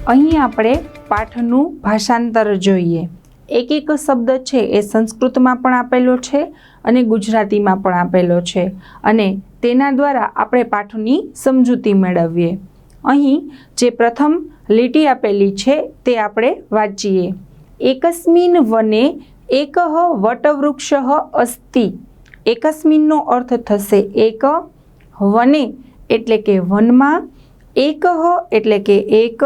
અહીં આપણે પાઠનું ભાષાંતર જોઈએ। એક એક શબ્દ છે એ સંસ્કૃતમાં પણ આપેલો છે અને ગુજરાતીમાં પણ આપેલો છે અને તેના દ્વારા આપણે પાઠની સમજૂતી મેળવીએ। અહીં જે પ્રથમ લીટી આપેલી છે તે આપણે વાંચીએ। એકસ્મિન વને એકઃ વટવૃક્ષઃ અસ્તિ। એકસ્મિનનો અર્થ થશે એક, વને એટલે કે વનમાં, એકઃ એટલે કે એક,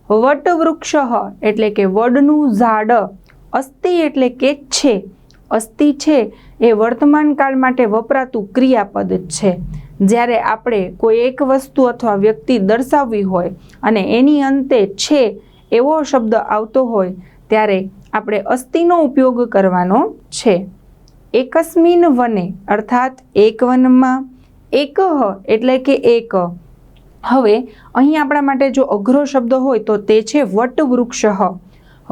વટવૃક્ષઃ એટલે કે વડનું ઝાડ, અસ્તિ એટલે કે છે। અસ્તિ છે એ વર્તમાન કાળ માટે વપરાતું ક્રિયાપદ છે। જ્યારે આપણે કોઈ એક વસ્તુ અથવા વ્યક્તિ દર્શાવવી હોય અને એની અંતે છે એવો શબ્દ આવતો હોય ત્યારે આપણે અસ્તિનો ઉપયોગ કરવાનો છે। એકસ્મિન વને અર્થાત એક વનમાં, એકઃ એટલે કે એક। હવે અહીં આપણા માટે જો અઘરો શબ્દ હોય તો તે છે વટવૃક્ષઃ।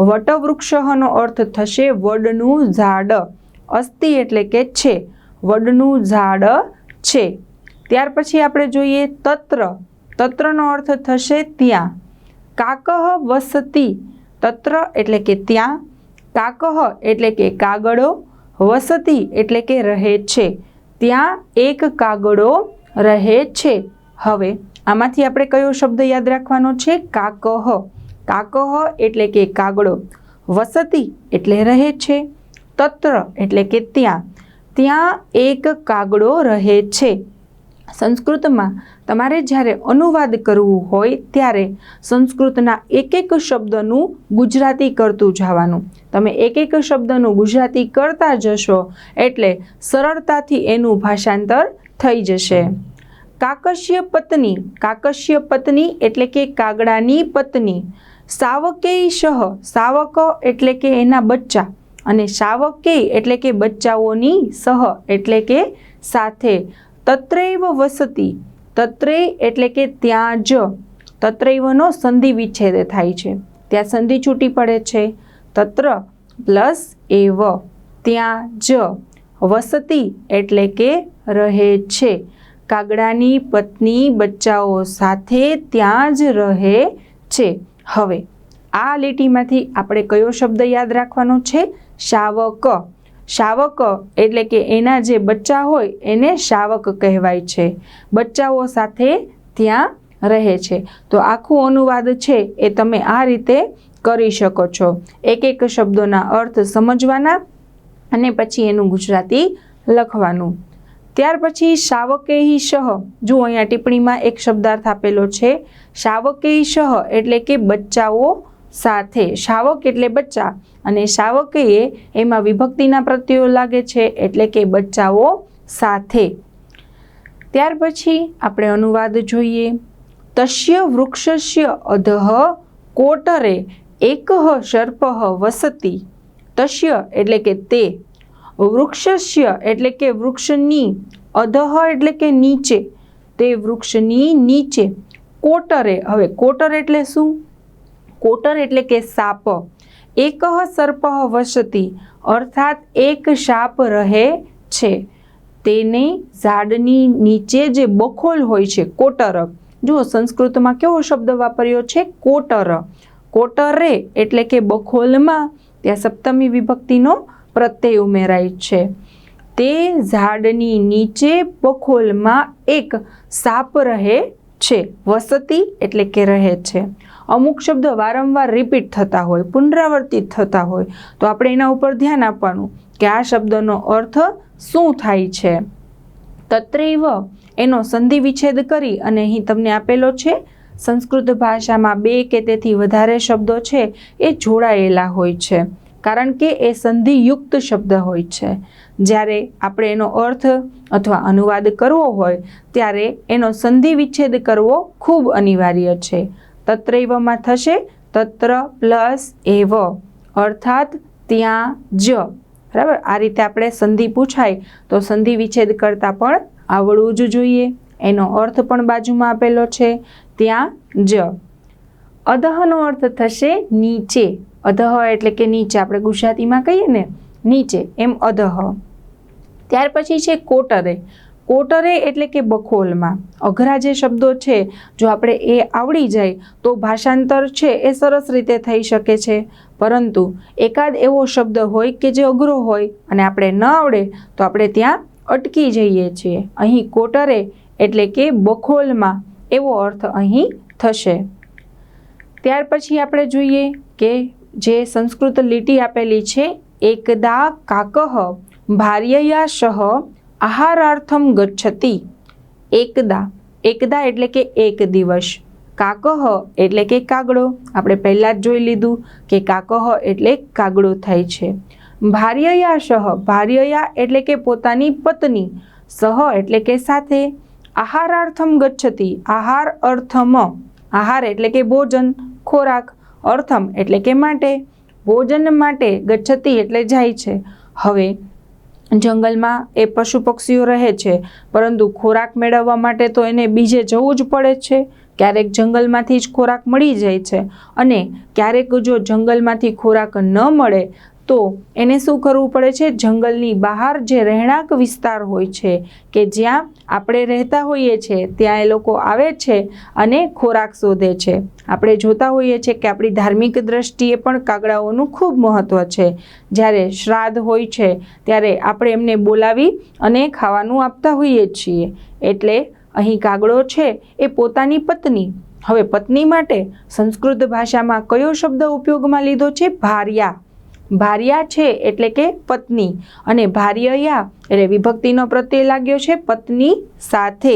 વટવૃક્ષઃનો અર્થ થશે વડનું ઝાડ, અસ્તિ એટલે કે છે, વડનું ઝાડ છે। ત્યાર પછી આપણે જોઈએ તત્ર। તત્રનો અર્થ થશે ત્યાં। કાકઃ વસતિ। તત્ર એટલે કે ત્યાં, કાકઃ એટલે કે કાગડો, વસતિ એટલે કે રહે છે, ત્યાં એક કાગડો રહે છે। હવે આમાંથી આપણે કયો શબ્દ યાદ રાખવાનો છે? કાકઃ। કાકઃ એટલે કે કાગડો, વસતિ એટલે રહે છે, તત્ર એટલે કે ત્યાં, ત્યાં એક કાગડો રહે છે। સંસ્કૃતમાં તમારે જ્યારે અનુવાદ કરવું હોય ત્યારે સંસ્કૃતના એક એક શબ્દનું ગુજરાતી કરતું જવાનું। તમે એક એક શબ્દનું ગુજરાતી કરતા જશો એટલે સરળતાથી એનું ભાષાંતર થઈ જશે। કાકસ્ય પત્ની। કાકસ્ય પત્ની એટલે કે કાગડાની પત્ની। શાવકૈષઃ। શાવક એટલે કે એના બચ્ચા અને શાવકૈ એટલે કે બચ્ચાઓની સહ એટલે કે સાથે। તત્રૈવ વસતિ। તત્રૈ એટલે કે ત્યાં જ। તત્રૈવનો સંધિ વિચ્છેદ થાય છે, ત્યાં સંધિ છૂટી પડે છે। તત્ર પ્લસ એવ, ત્યાં જ। વસતિ એટલે કે રહે છે, કાગડાની પત્ની બચ્ચાઓ સાથે ત્યાં જ રહે છે। હવે આ લીટીમાંથી આપણે કયો શબ્દ યાદ રાખવાનો છે? શાવક। શાવક એટલે કે એના જે બચ્ચા હોય એને શાવક કહેવાય છે, બચ્ચાઓ સાથે ત્યાં રહે છે। તો આખું અનુવાદ છે એ તમે આ રીતે કરી શકો છો। એક એક શબ્દોના અર્થ સમજવાના અને પછી એનું ગુજરાતી લખવાનું। ત્યાર પછી શાવકૈષઃ। જુઓ અહીંયા ટિપ્પણીમાં એક શબ્દાર્થ આપેલો છે, શાવકૈષઃ એટલે કે બચ્ચાઓ સાથે। શાવક એટલે બચ્ચા અને શાવકૈ એમાં વિભક્તિના પ્રત્યયો લાગે છે એટલે કે બચ્ચાઓ સાથે। ત્યાર પછી આપણે અનુવાદ જોઈએ। તસ્ય વૃક્ષસ્ય અધઃ કોટરે એકઃ સર્પઃ વસતિ। તસ્ય એટલે કે તે, વૃક્ષસ્ય એટલે કે વૃક્ષની, અધઃ એટલે કે નીચે, તે વૃક્ષની નીચે, કોટરે। હવે કોટર એટલે શું? કોટર એટલે કે સાપ। એકઃ સર્પઃ વસતિ અર્થાત એક સાપ રહે છે, તેની ઝાડની નીચે જે બખોલ હોય છે, કોટર। જુઓ સંસ્કૃતમાં કેવો શબ્દ વાપર્યો છે? કોટર। કોટરે એટલે કે બખોલમાં, ત્યાં સપ્તમી વિભક્તિનો પ્રત્યય ઉમેરાય છે। તે ઝાડની નીચે બખોલમાં એક સાપ રહે છે, વસતિ એટલે કે રહે છે। અમુક શબ્દ વારંવાર રિપીટ થતા હોય, પુનરાવર્તિત થતા હોય તો આપણે એના ઉપર ધ્યાન આપવાનું કે આ શબ્દનો અર્થ શું થાય છે। તત્રૈવ એનો સંધિ વિચ્છેદ કરી અને અહીં તમને આપેલો છે, સંસ્કૃત ભાષામાં બે કે તેથી વધારે શબ્દો છે એ જોડાયેલા હોય છે કારણ કે એ સંધિયુક્ત શબ્દ હોય છે। જ્યારે આપણે એનો અર્થ અથવા અનુવાદ કરવો હોય ત્યારે એનો સંધિ વિચ્છેદ કરવો ખૂબ અનિવાર્ય છે। તત્રૈવમાં થશે તત્ર પ્લસ એવ અર્થાત ત્યાં જ। બરાબર, આ રીતે આપણે સંધિ પૂછાય તો સંધિ વિચ્છેદ કરતા પણ આવડવું જ જોઈએ। એનો અર્થ પણ બાજુમાં આપેલો છે, ત્યાં જ। અધઃનો અર્થ થશે નીચે। અધઃ એટલે કે નીચે, આપણે ગુજરાતીમાં કહીએ ને નીચે, એમ અધઃ। ત્યાર પછી છે કોટરે। કોટરે એટલે કે બખોલમાં. અઘરા જે શબ્દો છે જો આપણે એ આવડી જાય તો ભાષાંતર છે એ સરસ રીતે થઈ શકે છે, પરંતુ એકાદ એવો શબ્દ હોય કે જે અઘરો હોય અને આપણે ન આવડે તો આપણે ત્યાં અટકી જઈએ છીએ. અહીં કોટરે એટલે કે બખોલમાં એવો અર્થ અહીં થશે. ત્યાર પછી આપણે જોઈએ કે જે સંસ્કૃત લીટી આપેલી છે, એકદા કાકઃ ભાર્યયા સહ આહારાર્થમ ગચ્છતિ. એકદા, એકદા એટલે કે એક દિવસ. કાકઃ એટલે કે કાગડો. આપણે પહેલાં જ જોઈ લીધું કે કાકઃ એટલે કાગડો થાય છે. ભાર્યયા સહ, ભાર્યયા એટલે કે પોતાની પત્ની, સહ એટલે કે સાથે. આહારાર્થમ ગચ્છતિ, આહાર અર્થમ, આહાર એટલે કે ભોજન, ખોરાક, અર્થમ એટલે કે માટે, ભોજન માટે, ગચ્છતિ એટલે જાય છે. હવે જંગલમાં એ પશુ પક્ષીઓ રહે છે, પરંતુ ખોરાક મેળવવા માટે તો એને બીજે જવું જ પડે છે. ક્યારેક જંગલમાંથી જ ખોરાક મળી જાય છે અને ક્યારેક જો જંગલમાંથી ખોરાક ન મળે તો એને શું કરવું પડે છે, જંગલની બહાર જે રહેણાંક વિસ્તાર હોય છે કે જ્યાં આપણે રહેતા હોઈએ છીએ ત્યાં એ લોકો આવે છે અને ખોરાક શોધે છે. આપણે જોતા હોઈએ છીએ કે આપણી ધાર્મિક દ્રષ્ટિએ પણ કાગડાઓનું ખૂબ મહત્ત્વ છે. જ્યારે શ્રાદ્ધ હોય છે ત્યારે આપણે એમને બોલાવી અને ખાવાનું આપતા હોઈએ છીએ. એટલે અહીં કાગડો છે એ પોતાની પત્ની. હવે પત્ની માટે સંસ્કૃત ભાષામાં કયો શબ્દ ઉપયોગમાં લીધો છે? ભાર્યા. ભાર્યા છે એટલે કે પત્ની, અને ભાર્યયા એટલે વિભક્તિનો પ્રત્યય લાગ્યો છે પત્ની સાથે.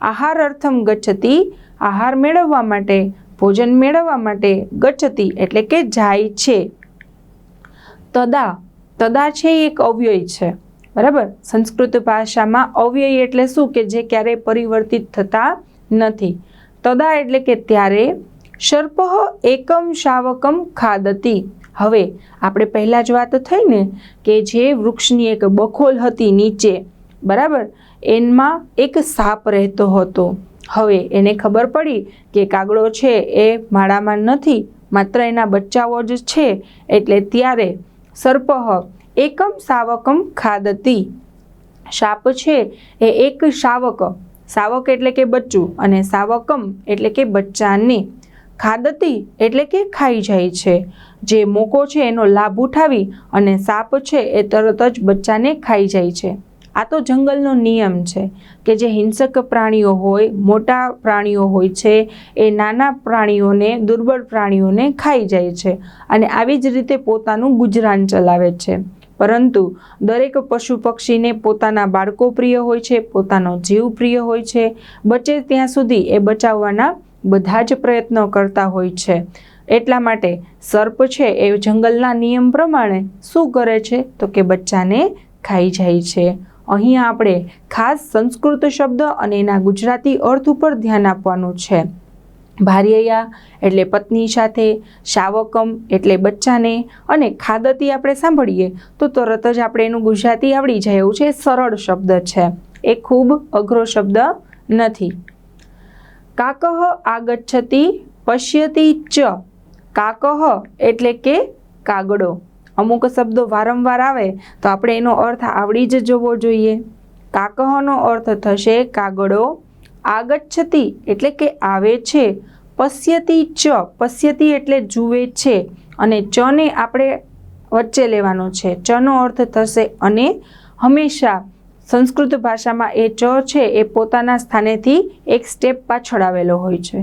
આહાર અર્થમ ગચ્છતિ, આહાર મેળવવા માટે, ભોજન મેળવવા માટે, ગચ્છતિ એટલે કે જાય છે. તદા, તદા છે એ એક અવ્યય છે, બરાબર. સંસ્કૃત ભાષામાં અવ્યય એટલે શું કે જે ક્યારેય પરિવર્તિત થતા નથી. તદા એટલે કે ત્યારે. સર્પઃ એકમ શાવકમ ખાદતિ. હવે આપણે પહેલાં જ વાત થઈ ને કે જે વૃક્ષની એક બખોલ હતી નીચે, બરાબર, એમાં એક સાપ રહેતો હતો. હવે એને ખબર પડી કે કાગડો છે એ માળામાં નથી, માત્ર એના બચ્ચાઓ જ છે, એટલે ત્યારે સર્પઃ એકમ શાવકમ ખાદતિ. સાપ છે એ એક શાવક, શાવક એટલે કે બચ્ચું, અને શાવકમ એટલે કે બચ્ચાને, ખાદતિ એટલે કે ખાઈ જાય છે. જે મોકો છે એનો લાભ ઉઠાવી અને સાપ છે એ તરત જ બચ્ચાને ખાઈ જાય છે. આ તો જંગલનો નિયમ છે કે જે હિંસક પ્રાણીઓ હોય, મોટા પ્રાણીઓ હોય છે, એ નાના પ્રાણીઓને, દુર્બળ પ્રાણીઓને ખાઈ જાય છે અને આવી જ રીતે પોતાનું ગુજરાન ચલાવે છે. પરંતુ દરેક પશુ પક્ષીને પોતાના બાળકો પ્રિય હોય છે, પોતાનો જીવ પ્રિય હોય છે. બચે ત્યાં સુધી એ બચાવવાના બધા જ પ્રયત્નો કરતા હોય છે. એટલા માટે સર્પ છે એ જંગલના નિયમ પ્રમાણે શું કરે છે તો કે બચ્ચાને ખાઈ જાય છે. અહીંયા આપણે ખાસ સંસ્કૃત શબ્દ અને એના ગુજરાતી અર્થ ઉપર ધ્યાન આપવાનું છે. ભાર્યયા એટલે પત્ની સાથે, શાવકમ એટલે બચ્ચાને, અને ખાદતી આપણે સાંભળીએ તો તરત જ આપણે એનું ગુજરાતી આવડી જાય એવું છે. સરળ શબ્દ છે, એ ખૂબ અઘરો શબ્દ નથી. કાકઃ આગચ્છતિ પશ્યતિ ચ. કાકઃ એટલે કે કાગડો. અમુક શબ્દો વારંવાર આવે તો આપણે એનો અર્થ આવડી જ જવો જોઈએ. કાકઃનો અર્થ થશે કાગડો. આગચ્છતિ એટલે કે આવે છે. પશ્યતિ ચ, પશ્યતિ એટલે જુએ છે, અને ચ ને આપણે વચ્ચે લેવાનો છે. ચનો અર્થ થશે અને. હંમેશા સંસ્કૃત ભાષામાં એ ચ છે એ પોતાના સ્થાનેથી એક સ્ટેપ પાછળ આવેલો હોય છે,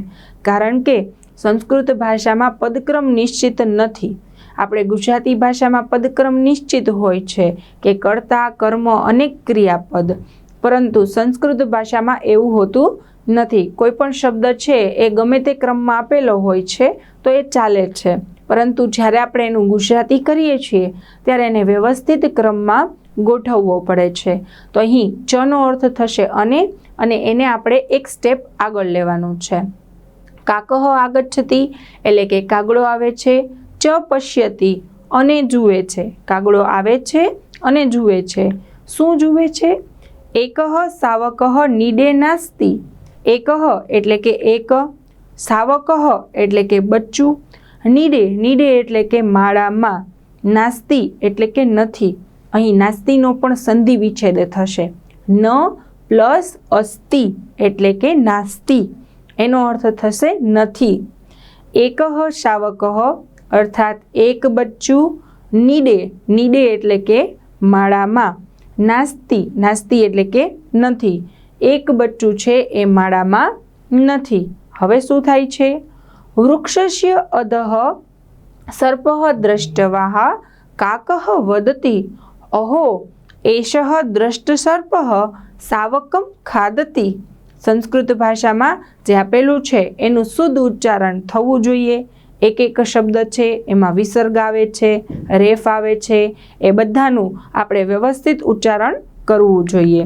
કારણ કે સંસ્કૃત ભાષામાં પદક્રમ નિશ્ચિત નથી. આપણે ગુજરાતી ભાષામાં પદક્રમ નિશ્ચિત હોય છે કે કર્તા, કર્મ અને ક્રિયાપદ, પરંતુ સંસ્કૃત ભાષામાં એવું હોતું નથી. કોઈ પણ શબ્દ છે એ ગમે તે ક્રમમાં આપેલો હોય છે તો એ ચાલે છે, પરંતુ જ્યારે આપણે એનું ગુજરાતી કરીએ છીએ ત્યારે એને વ્યવસ્થિત ક્રમમાં ગોઠવવો પડે છે. તો અહીં ચનો અર્થ થશે અને એને આપણે એક સ્ટેપ આગળ લેવાનું છે. કાકઃ આગચ્છતિ એટલે કે કાગડો આવે છે. ચ પશ્યતિ અને જુએ છે. કાગડો આવે છે અને જુએ છે. શું જુએ છે? એકઃ શાવકઃ નીડે નાસ્તિ. એકઃ એટલે કે એક, શાવકઃ એટલે કે બચ્ચું, નીડે, નીડે એટલે કે માળામાં, નાસ્તિ એટલે કે નથી. અહીં નાસ્તિનો પણ સંધિ વિચ્છેદ થશે. ન પ્લસ અસ્તિ એટલે કે નાસ્તિ, એનો અર્થ થશે નથી. એકઃ શાવકઃ અર્થાત એક બચ્ચું, નીડે, નીડે એટલે કે માળામાં, નાસ્તિ, નાસ્તિ એટલે કે નથી, એક બચ્ચું છે એ માળામાં નથી. હવે શું થાય છે? વૃક્ષસ્ય અધઃ સર્પઃ દ્રષ્ટવાહ કાકઃ વદતિ અહો એષઃ દ્રષ્ટ સર્પઃ શાવકમ ખાદતિ. સંસ્કૃત ભાષામાં જે આપેલું છે એનું શુદ્ધ ઉચ્ચારણ થવું જોઈએ. એક એક શબ્દ છે એમાં વિસર્ગ આવે છે, રેફ આવે છે, એ બધાનું આપણે વ્યવસ્થિત ઉચ્ચારણ કરવું જોઈએ.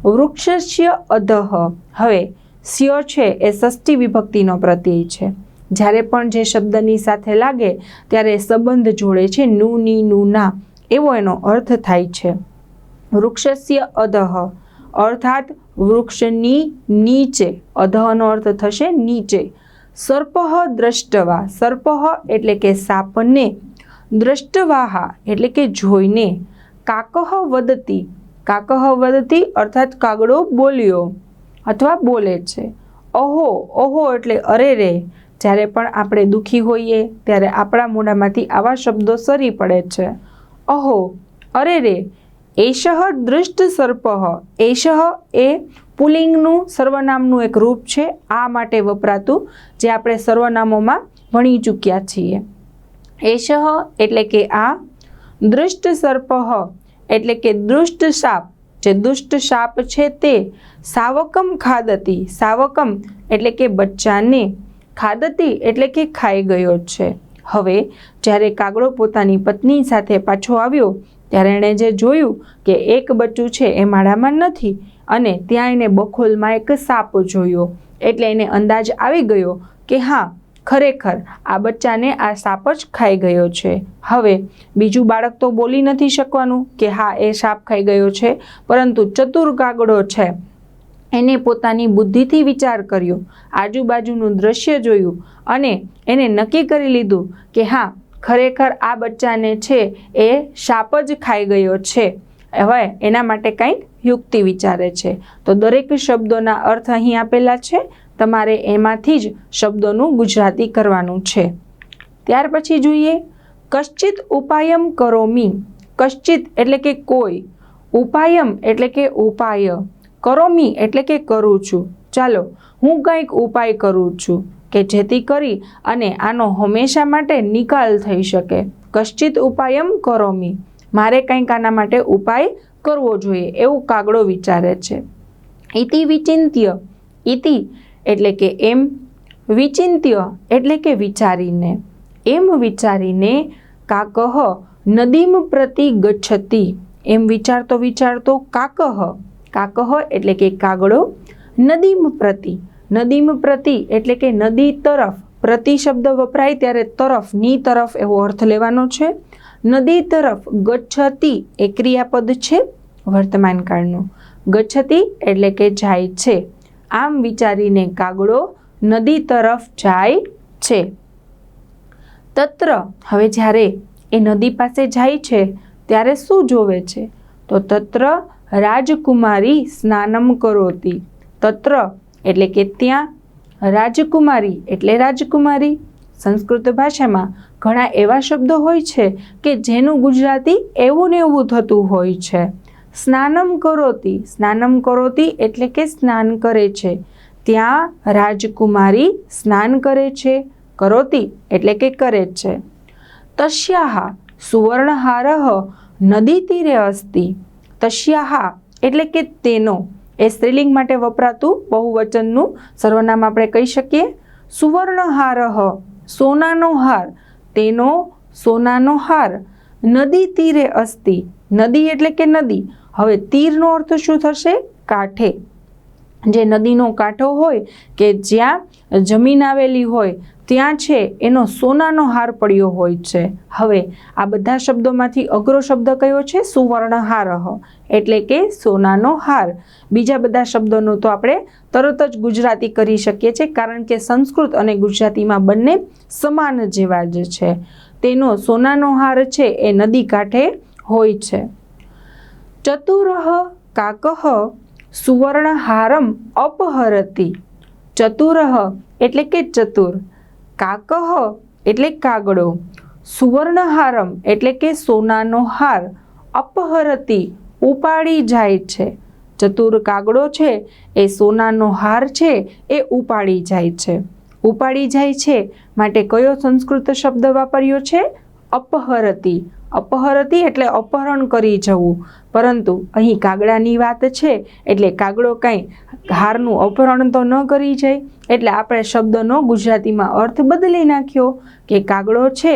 વૃક્ષસ્ય અધઃ, હવે સ્ય છે એ ષષ્ઠી વિભક્તિનો પ્રત્યય છે. જ્યારે પણ જે શબ્દની સાથે લાગે ત્યારે સંબંધ જોડે છે, નું ની નું ના, એવો એનો અર્થ થાય છે. વૃક્ષસ્ય અધઃ અર્થાત વૃક્ષની નીચે, અધઃનો અર્થ થશે નીચે. સર્પઃ દ્રષ્ટવા, સર્પઃ એટલે કે સાપને, દ્રષ્ટવાહ એટલે કે જોઈને, કાકઃ વદતિ, કાકઃ વદતિ અર્થાત કાગડો બોલ્યો અથવા બોલે છે. અહો, અહો એટલે અરે રે, જ્યારે પણ આપણે દુઃખી હોઈએ ત્યારે આપણા મોઢામાંથી આવા શબ્દો સરી પડે છે. અહો, અરે રે. એષઃ દૃષ્ટ સર્પઃ, એષઃ એ પુલ્લિંગનું સર્વનામનું એક રૂપ છે, આ માટે વપરાતું, જે આપણે સર્વનામોમાં ભણી ચૂક્યા છીએ. એષઃ એટલે કે આ, દૃષ્ટ સર્પઃ એટલે કે દુષ્ટ સાપ, જે દુષ્ટ સાપ છે તે, શાવકમ ખાદતિ, શાવકમ એટલે કે બચ્ચાને, ખાદતિ એટલે કે ખાઈ ગયો છે. હવે જ્યારે કાગડો પોતાની પત્ની સાથે પાછો આવ્યો ત્યારે એણે જે જોયું કે એક બચ્ચું છે એ માળામાં નથી અને ત્યાં એને બખોલમાં એક સાપ જોયો, એટલે એને અંદાજ આવી ગયો કે હા, ખરેખર આ બચ્ચાને આ સાપ જ ખાઈ ગયો છે. હવે બીજું બાળક તો બોલી નથી શકવાનું કે હા એ સાપ ખાઈ ગયો છે, પરંતુ ચતુર કાગડો છે એને પોતાની બુદ્ધિથી વિચાર કર્યો, આજુબાજુનું દ્રશ્ય જોયું અને એને નક્કી કરી લીધું કે હા, ખરેખર આ બચ્ચાને છે એ સાપ જ ખાઈ ગયો છે. હવે એના માટે કંઈક યુક્તિ વિચારે છે. તો દરેક શબ્દોના અર્થ અહીં આપેલા છે, તમારે એમાંથી જ શબ્દોનું ગુજરાતી કરવાનું છે. ત્યાર પછી જોઈએ કશ્ચિત ઉપાયમ કરોમી. કશ્ચિત એટલે કે કોઈ, ઉપાયમ એટલે કે ઉપાય, કરોમી એટલે કે કરું છું. ચાલો હું કંઈક ઉપાય કરું છું કે જેથી કરી અને આનો હંમેશા માટે નિકાલ થઈ શકે. કશ્ચિત ઉપાયમ કરોમી, મારે કંઈક આના માટે ઉપાય કરવો જોઈએ એવું કાગડો વિચારે છે. ઇતિ વિચિંત્ય, ઇતિ એટલે કે એમ, વિચિંત્ય એટલે કે વિચારીને, એમ વિચારીને કાકઃ નદીમ પ્રતિ ગચ્છતિ, એમ વિચારતો વિચારતો કાકઃ, કાકઃ એટલે કે કાગડો, નદીમ પ્રતિ, નદીમ પ્રતિ એટલે કે નદી તરફ, પ્રતિ શબ્દ વપરાય ત્યારે તરફ, ની તરફ એવો અર્થ લેવાનો છે. નદી તરફ, ગચ્છતિ એ ક્રિયાપદ છે વર્તમાન કાળનું, ગચ્છતિ એટલે કે જાય છે. આમ વિચારીને કાગડો નદી તરફ જાય છે. તત્ર, હવે જ્યારે એ નદી પાસે જાય છે ત્યારે શું જોવે છે? તો તત્ર રાજકુમારી સ્નાનમ કરોતિ. તત્ર એટલે કે ત્યાં, રાજકુમારી એટલે રાજકુમારી. સંસ્કૃત ભાષામાં ઘણા એવા શબ્દો હોય છે કે જેનું ગુજરાતી એવું ને એવું થતું હોય છે. સ્નાનમ કરોતિ, સ્નાનમ કરોતિ એટલે કે સ્નાન કરે છે. ત્યાં રાજકુમારી સ્નાન કરે છે, કરોતિ એટલે કે કરે છે. તસ્યાહ સુવર્ણહારઃ નદી તીરે અસ્તિ. તસ્યાહ એટલે કે તેનો, એ સ્ત્રીલિંગ માટે વપરાતું બહુવચનનું સર્વનામ આપણે કહી શકીએ. સુવર્ણહારઃ સોનાનો હાર, તેનો સોનાનો હાર, નદી તીરે અસ્તિ, નદી એટલે કે નદી. હવે તીરનો અર્થ શું થશે? કાંઠે. જે નદીનો કાંઠો હોય કે જ્યાં જમીન આવેલી હોય ત્યાં છે એનો સોનાનો હાર પડ્યો હોય છે. હવે આ બધા શબ્દોમાંથી અઘરો શબ્દ કયો છે? સુવર્ણહારઃ એટલે કે સોનાનો હાર. બીજા બધા શબ્દોનું તો આપણે તરત જ ગુજરાતી કરી શકીએ છીએ, કારણ કે સંસ્કૃત અને ગુજરાતીમાં બંને સમાન જેવા જ છે. તેનો સોનાનો હાર છે એ નદી કાંઠે હોય છે. ચતુરઃ કાકઃ સુવર્ણહારમ અપહરતિ, ચતુરઃ એટલે કે ચતુર, કાકઃ એટલે કાગડો, સુવર્ણહારમ એટલે કે સોનાનો હાર, અપહરતિ ઉપાડી જાય છે. ચતુર કાગડો છે એ સોનાનો હાર છે એ ઉપાડી જાય છે. ઉપાડી જાય છે માટે કયો સંસ્કૃત શબ્દ વાપર્યો છે? અપહરતિ. અપહરતિ એટલે અપહરણ કરી જવું, પરંતુ અહીં કાગડાની વાત છે એટલે કાગડો કાંઈ હારનું અપહરણ તો ન કરી જાય, એટલે આપણે શબ્દનો ગુજરાતીમાં અર્થ બદલી નાખ્યો કે કાગડો છે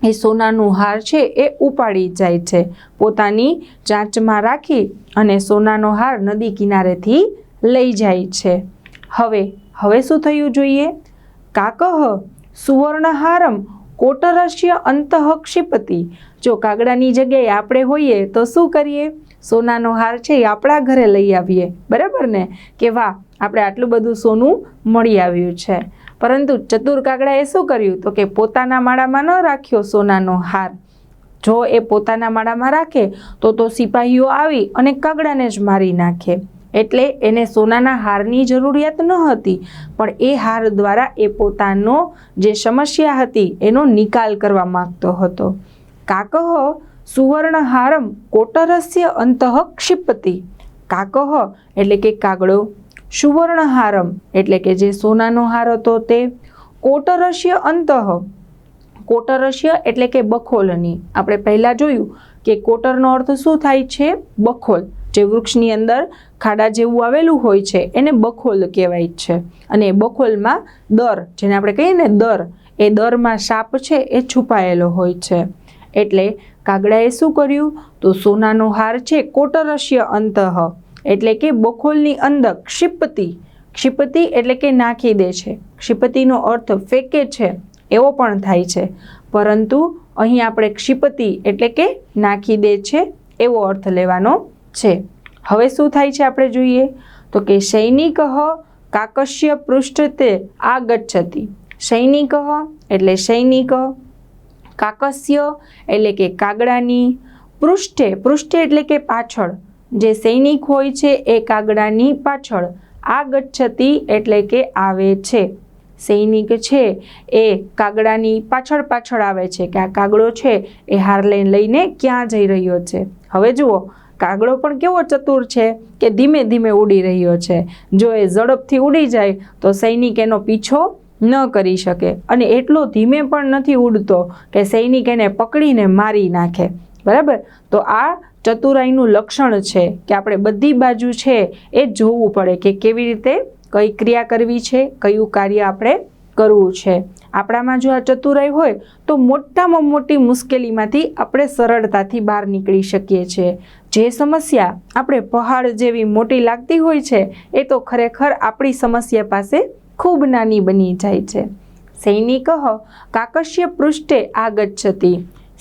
એ સોનાનું હાર છે એ ઉપાડી જાય છે, પોતાની ચાંચમાં રાખી અને સોનાનો હાર નદી કિનારેથી લઈ જાય છે. હવે શું થયું જોઈએ? કાકઃ સુવર્ણહારમ કોટરસ્ય અંતઃ ક્ષિપતિ. જો કાગડાની જગ્યાએ આપણે હોઈએ તો શું કરીએ? સોનાનો હાર છે એ આપણા ઘરે લઈ આવીએ, બરાબર ને? કે વાહ, આપણે આટલું બધું સોનું મળી આવ્યું છે. પરંતુ ચતુર કાગડાએ શું કર્યું? તો કે પોતાના માળામાં ન રાખ્યો સોનાનો હાર. જો એ પોતાના માળામાં રાખે તો સિપાહીઓ આવી અને કાગડાને જ મારી નાખે. એટલે એને સોનાના હારની જરૂરિયાત ન હતી, પણ એ હાર દ્વારા એ પોતાનો જે સમસ્યા હતી એનો નિકાલ કરવા માંગતો હતો. કાકઃ સુવર્ણહારમ કોટરસ્ય અંતઃ ક્ષિપતિ. કાકઃ એટલે કે કાગડો, સુવર્ણહારમ એટલે કે જે સોનાનો હાર હતો તે, કોટરસ્ય અંતઃ, કોટરસ્ય એટલે કે બખોલની. આપણે પહેલાં જોયું કે કોટરનો અર્થ શું થાય છે? બખોલ. જે વૃક્ષની અંદર ખાડા જેવું આવેલું હોય છે એને બખોલ કહેવાય છે. અને બખોલમાં દર, જેને આપણે કહીએ ને દર, એ દરમાં સાપ છે એ છુપાયેલો હોય છે. એટલે કાગડાએ શું કર્યું? તો સોનાનો હાર છે કોટરસ્ય અંતઃ એટલે કે બખોલની અંદર ક્ષિપતિ. ક્ષિપતિ એટલે કે નાખી દે છે. ક્ષિપતિનો અર્થ ફેંકે છે એવો પણ થાય છે, પરંતુ અહીં આપણે ક્ષિપતિ એટલે કે નાખી દે છે એવો અર્થ લેવાનો છે. હવે શું થાય છે આપણે જોઈએ તો કે સૈનિકઃ કાકસ્ય પૃષ્ઠતે આગચ્છતિ. સૈનિક એટલે સૈનિક, કાકસ્ય એટલે કે કાગડાની, પૃષ્ઠે, પૃષ્ઠે એટલે કે પાછળ, જે સૈનિક હોય છે એ કાગડાની પાછળ, આગચ્છતિ એટલે કે આવે છે. સૈનિક છે એ કાગડાની પાછળ પાછળ આવે છે કે આ કાગડો છે એ હાર લઈને ક્યાં જઈ રહ્યો છે. હવે જુઓ, કાગડો પણ કેવો ચતુર છે કે ધીમે ધીમે ઉડી રહ્યો છે. જો એ ઝડપથી ઉડી જાય તો સૈનિક એનો પીછો ન કરી શકે, અને એટલો ધીમે પણ નથી ઉડતો કે સૈનિક એને પકડીને મારી નાખે, બરાબર? તો આ ચતુરાઈનું લક્ષણ છે કે આપણે બધી બાજુ છે એ જોવું પડે કે કેવી રીતે કઈ ક્રિયા કરવી છે, કયું કાર્ય આપણે કરવું છે. આપણામાં જો આ ચતુરાઈ હોય તો મોટામાં મોટી મુશ્કેલીમાંથી આપણે સરળતાથી બહાર નીકળી શકીએ છીએ. જે સમસ્યા આપણે પહાડ જેવી મોટી લાગતી હોય છે એ તો ખરેખર આપણી સમસ્યા પાસે ખૂબ નાની બની જાય છે. સૈનિકઃ કાકસ્ય પૃષ્ઠે આગચ્છતિ.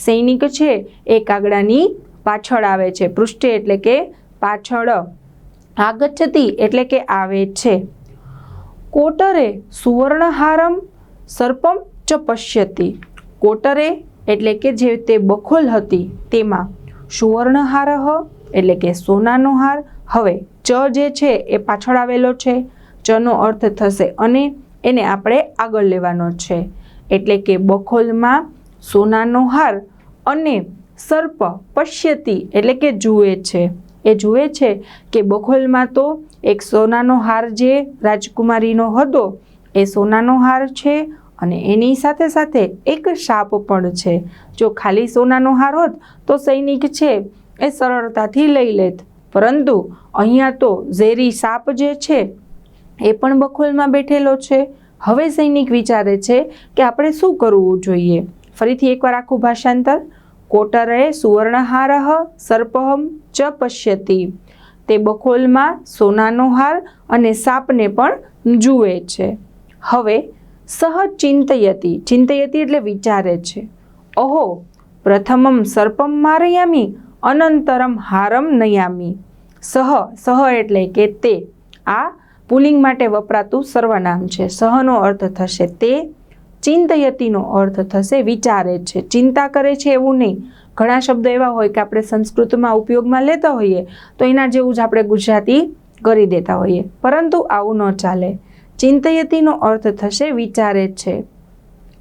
સૈનિક છે એ કાગડાની પાછળ આવે છે. પૃષ્ઠે એટલે કે પાછળ, આગચ્છતિ એટલે કે આવે છે. કોટરે સુવર્ણહારમ સર્પમ ચ પશ્યતિ. કોટરે એટલે કે જે તે બખોલ હતી તેમાં, સુવર્ણહારઃ એટલે કે સોનાનો હાર. હવે ચ જે છે એ પાછળ આવેલો છે, ચનો અર્થ થશે અને, એને આપણે આગળ લેવાનો છે. એટલે કે બખોલમાં સોનાનો હાર અને સર્પ પશ્યતિ એટલે કે જુએ છે. એ જુએ છે કે બખોલમાં તો એક સોનાનો હાર જે રાજકુમારીનો હતો એ સોનાનો હાર છે અને એની સાથે સાથે એક સાપ પણ છે. જો ખાલી સોનાનો હાર હોત તો સૈનિક છે એ સરળતાથી લઈ લેત, પરંતુ અહીંયા તો ઝેરી સાપ જે છે એ પણ બખોલમાં બેઠેલો છે. હવે સૈનિક વિચારે છે કે આપણે શું કરવું જોઈએ. ફરીથી એકવાર આખું ભાષાંતર. કોટરે સુવર્ણહારઃ સર્પહમ ચ પશ્યતિ. તે બખોલમાં સોનાનો હાર અને સાપને પણ જુએ છે. હવે સહ ચિંતયતિ. ચિંતયતિ એટલે વિચારે છે. અહો પ્રથમમ સર્પમ મારયામી અનંતરમ હારમ નયામી. સહ એટલે કે તે. આ પુલિંગ માટે વપરાતું સર્વનામ છે. સહનો અર્થ થશે તે, ચિંતયતિનો અર્થ થશે વિચારે છે, ચિંતા કરે છે એવું નહીં. ઘણા શબ્દો એવા હોય કે આપણે સંસ્કૃતમાં ઉપયોગમાં લેતા હોઈએ તો એના જેવું જ આપણે ગુજરાતી કરી દેતા હોઈએ, પરંતુ આવું ન ચાલે. ચિંતયતિનો અર્થ થશે વિચારે છે.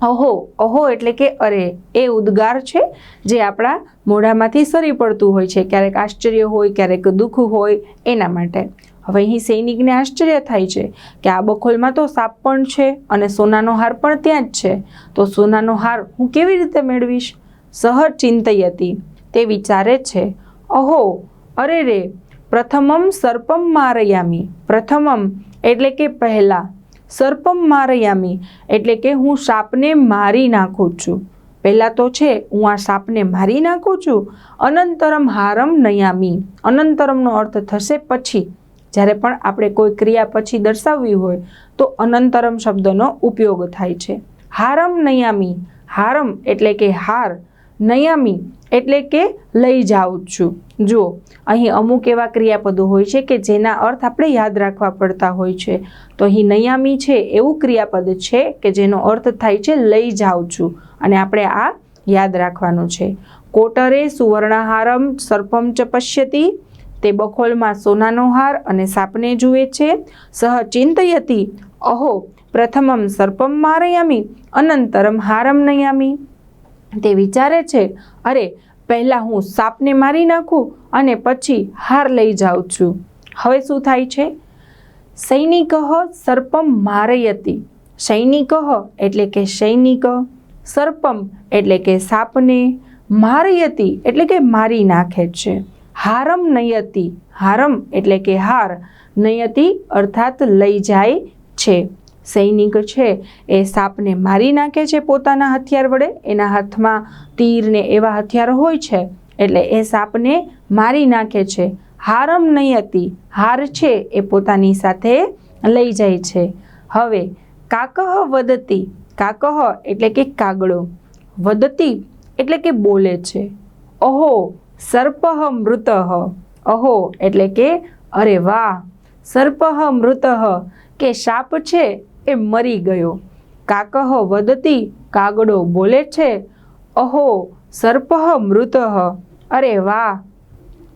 અહો, અહો એટલે કે અરે, એ ઉદ્ગાર છે જે આપણા મોઢામાંથી સરી પડતું હોય છે, ક્યારેક આશ્ચર્ય હોય, ક્યારેક દુઃખ હોય, એના માટે. હવે અહીં સૈનિકને આશ્ચર્ય થાય છે કે આ બખોલમાં તો સાપ પણ છે અને સોનાનો હાર પણ ત્યાં જ છે, તો સોનાનો હાર હું કેવી રીતે મેળવીશ? સહ ચિંતયતિ, તે વિચારે છે. અહો, અરે રે, પ્રથમમ સર્પમ મારયામી. પ્રથમમ એટલે કે પહેલા, સર્પમ મારયામી એટલે કે હું સાપને મારી નાખું છું. પહેલાં તો છે હું આ સાપને મારી નાખું છું. અનંતરમ હારમ નયામી, અનંતરમનો અર્થ થશે પછી. જ્યારે પણ આપણે કોઈ ક્રિયા પછી દર્શાવવી હોય તો અનંતરમ શબ્દનો ઉપયોગ થાય છે. હારમ નયામી, હારમ એટલે કે હાર, નયામી એટલે કે લઈ જાઉં છું. જુઓ, અહીં અમુક એવા ક્રિયાપદો હોય છે કે જેના અર્થ આપણે યાદ રાખવા પડતા હોય છે. તો અહીં નયામી છે એવું ક્રિયાપદ છે કે જેનો અર્થ થાય છે લઈ જાઉં છું, અને આપણે આ યાદ રાખવાનું છે. કોટરે સુવર્ણહારમ સર્પમ ચ પશ્યતિ, તે બખોલમાં સોનાનો હાર અને સાપને જુએ છે. સહ ચિંતયતિ, અહો પ્રથમમ સર્પમ મારયામી અનંતરમ હારમ નયામી, તે વિચારે છે અરે પહેલાં હું સાપને મારી નાખું અને પછી હાર લઈ જાઉં છું. હવે શું થાય છે? સૈનિક સર્પમ મારયતિ, સૈનિક એટલે કે સૈનિક, સર્પમ એટલે કે સાપને, મારયતિ એટલે કે મારી નાખે છે. હારમ નયતિ, હારમ એટલે કે હાર, નયતિ અર્થાત લઈ જાય છે. સૈનિક છે એ સાપને મારી નાખે છે પોતાના હથિયાર વડે, એના હાથમાં તીર ને એવા હથિયાર હોય છે, એટલે એ સાપને મારી નાખે છે. હારમ નયતિ, હાર છે એ પોતાની સાથે લઈ જાય છે. હવે કાકહ વદતિ, કાકહ એટલે કે કાગડો, વદતિ એટલે કે બોલે છે. અહો સર્પઃ મૃતઃ, અહો એટલે કે અરે વાહ, સર્પઃ મૃતઃ કે સાપ છે એ મરી ગયો. કાકહ વદતિ, કાગડો બોલે છે. અહો સર્પઃ મૃતઃ, અરે વાહ,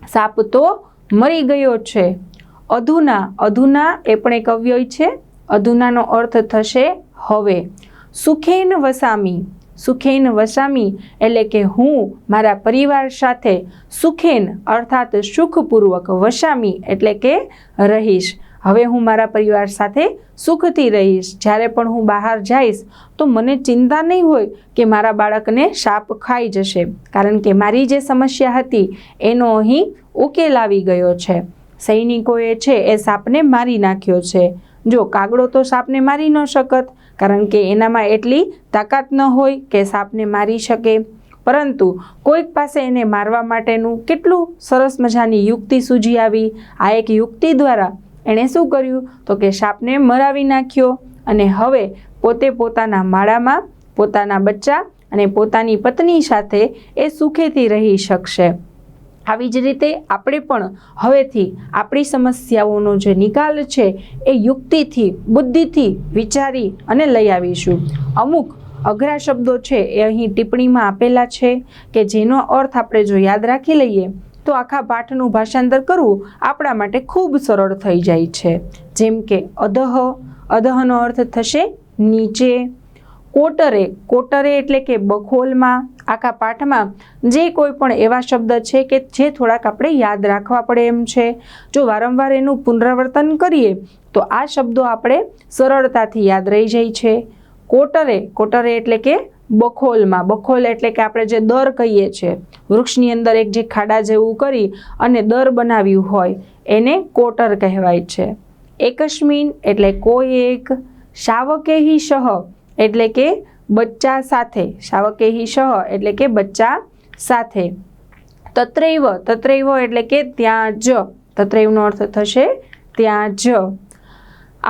સાપ તો મરી ગયો છે. અધુના, અધુના એ પણ એક અવ્યય છે. અધુનાનો અર્થ થશે હવે. સુખેન વસામી, સુખેન વસામી એટલે કે હું મારા પરિવાર સાથે સુખેન અર્થાત સુખપૂર્વક, વસામી એટલે કે રહીશ. હવે હું મારા પરિવાર સાથે સુખથી રહીશ. જ્યારે પણ હું બહાર જઈશ તો મને ચિંતા નહીં હોય કે મારા બાળકને સાપ ખાઈ જશે, કારણ કે મારી જે સમસ્યા હતી એનો અહીં ઉકેલ આવી ગયો છે. સૈનિકોએ છે એ સાપને મારી નાખ્યો છે. જો કાગડો તો સાપને મારી ન શકત, કારણ કે એનામાં એટલી તાકાત ન હોય કે સાપને મારી શકે, પરંતુ કોઈક પાસે એને મારવા માટેનું કેટલું સરસ મજાની યુક્તિ સૂજી આવી. આ એક યુક્તિ દ્વારા એણે શું કર્યું તો કે સાપને મરાવી નાખ્યો, અને હવે પોતે પોતાના માળામાં પોતાના બચ્ચા અને પોતાની પત્ની સાથે એ સુખેથી રહી શકશે. આવી જ રીતે આપણે પણ હવેથી આપણી સમસ્યાઓનો જે નિકાલ છે એ યુક્તિથી, બુદ્ધિથી વિચારી અને લઈ આવીશું. અમુક અઘરા શબ્દો છે એ અહીં ટિપ્પણીમાં આપેલા છે કે જેનો અર્થ આપણે જો યાદ રાખી લઈએ તો આખા પાઠનું ભાષાંતર કરવું આપણા માટે ખૂબ સરળ થઈ જાય છે. જેમ કે અધઃ, અધઃનો અર્થ થશે નીચે. કોટરે, કોટરે એટલે કે બખોલમાં. આખા પાઠમાં જે કોઈ પણ એવા શબ્દ છે કે જે થોડાક આપણે યાદ રાખવા પડે એમ છે, જો વારંવાર એનું પુનરાવર્તન કરીએ તો આ શબ્દો આપણે સરળતાથી યાદ રહી જાય છે. કોટરે, કોટરે એટલે કે બખોલમાં. બખોલ એટલે કે આપણે જે દર કહીએ છીએ, વૃક્ષની અંદર એક જે ખાડા જેવું કરી અને દર બનાવ્યું હોય એને કોટર કહેવાય છે. એકસ્મિન એટલે કોઈ એક. શાવકેહી સહ એટલે કે બચ્ચા સાથે, શાવકેહી સહ એટલે કે બચ્ચા સાથે. તત્રૈવ, તત્રૈવ એટલે કે ત્યાં જ, તત્રૈવનો અર્થ થશે ત્યાં જ.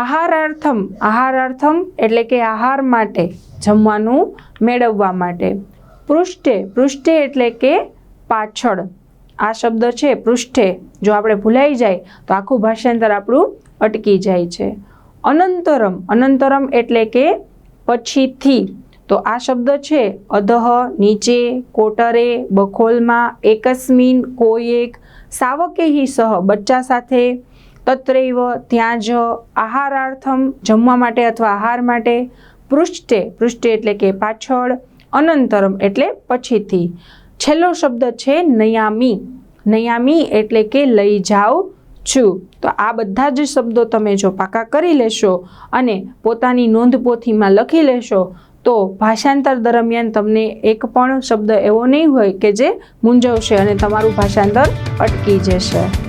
આહારાર્થમ, આહારાર્થમ એટલે કે આહાર માટે, જમવાનું મેળવવા માટે. પૃષ્ઠે, પૃષ્ઠે એટલે કે પાછળ. આ શબ્દ છે પૃષ્ઠે, જો આપણે ભૂલાઈ જાય તો આખું ભાષાંતર આપણું અટકી જાય છે. અનંતરમ, અનંતરમ એટલે કે પછીથી. તો આ શબ્દ છે અધઃ નીચે, કોટરે બખોલમાં, એકસ્મિન કોઈ એક, શાવકેહી સહ બચ્ચા સાથે, તત્રૈવ ત્યાં જ, આહારાર્થમ જમવા માટે અથવા આહાર માટે, પૃષ્ઠે પૃષ્ઠે એટલે કે પાછળ, અનંતરમ એટલે પછીથી. છેલ્લો શબ્દ છે નયામી. નયામી એટલે કે લઈ જાઉં છું. તો આ બધા જ શબ્દો તમે જો પાકા કરી લેશો અને પોતાની નોંધપોથીમાં લખી લેશો તો ભાષાંતર દરમિયાન તમને એક પણ શબ્દ એવો નહીં હોય કે જે મૂંઝવશે અને તમારું ભાષાંતર અટકી જશે.